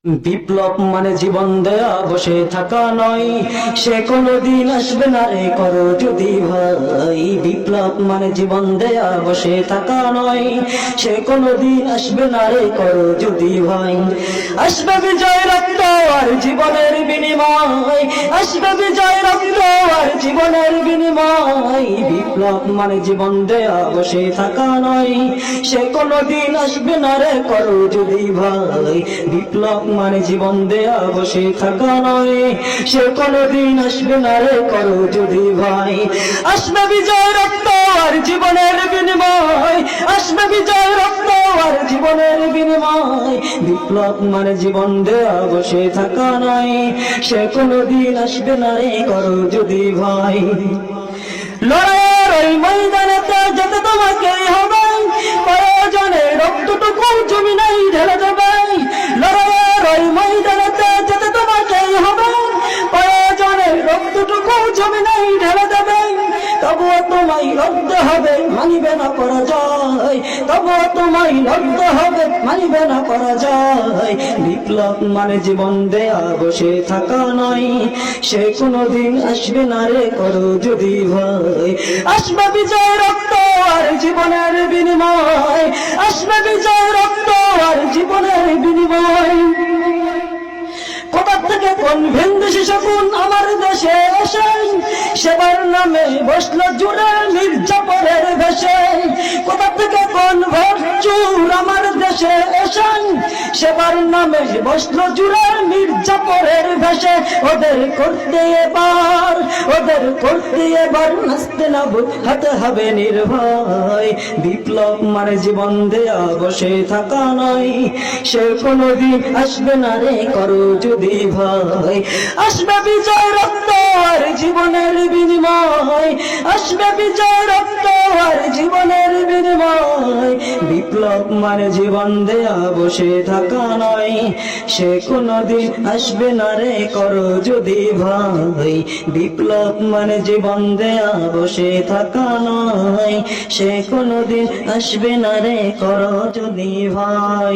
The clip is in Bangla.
বিপ্লব মানে জীবন দেয়া বসে থাকা নয়, সে কোনদিন আসবে না রে করো যদি ভাই। বিপ্লব মানে জীবন দেয়া বসে থাকা নয়, সে কোনদিন আসবে না রে করো যদি ভাই। আসবে বিজয় রক্ত আর জীবনের বিনিময়, আসবে বিজয় রক্ত আর জীবনের বিনিময়। বিপ্লব মানে জীবন দেয়া বসে থাকা নয়, সে কোনদিন আসবে না রে করো যদি ভাই। বিপ্লব মানে জীবন দেয়া বসে থাকা নয়, সে কোনদিন আসবে না রে করো যদি ভাই। আসবে বিজয় রক্ত আর জীবনের বিনিময়, আসবে বিজয় রক্ত আর জীবনের বিনিময়। বিপ্লব মানে জীবন দেয়া বসে থাকা নয়, সে কোনদিন আসবে না রে করো যদি ভাই। লড়াইয়ের ওই ময়দানেতে যেতে তোমাকেই হবে, প্রয়োজনে রক্তটুকু জমিনেই ঢেলে দেবে। লড়াইয়ের ওই ময়দানেতে যেতে তোমাকেই হবে, প্রয়োজনে রক্তটুকু জমিনেই ঢেলে দেবে। তবুও তোমায় লড়তে হবে, মানিবে না পরাজয়। তবুও তোমায় লড়তে হবে, মানিবে না পরাজয়। বিপ্লব মানে জীবন দেয়া বসে থাকা নয়, সে কোনদিন আসবে না রে করো যদি ভাই। আসবে বিজয় রক্ত আর জীবনের বিনিময়, আসবে বিজয় রক্ত আর জীবনের বিনিময়। কোথা থেকে কোন ভিনদেশি শকুন আমার দেশে এসে, সেবার নামে বসলো জুড়ে মির্জাপুরের ভেসে। কোথা থেকে কোন ভোটচুর আমার দেশে এসে, সেবার নামে বসলো জুড়ে মির্জাপুরের ভেসে। ওদের করতে এবার, ওদের করতে এবার নাচতে না হাতে হবে নির্ভয়। বিপ্লব মানে জীবন দেয়া বসে থাকা নয়, সে কোনদিন আসবে না রে করো যদি ভাই। আসবে বিজয় রক্ত আর জীবনের বিনিময়, আসবে বিজয় রক্ত আর জীবনের বিনিময়। বিপ্লব মানে জীবন দেয়া বসে থাকা নয়, সে কোনদিন আসবে না রে করো যদি ভাই। বিপ্লব মানে জীবন দেয়া বসে থাকা নয়, সে কোনদিন আসবে না রে করো যদি ভাই।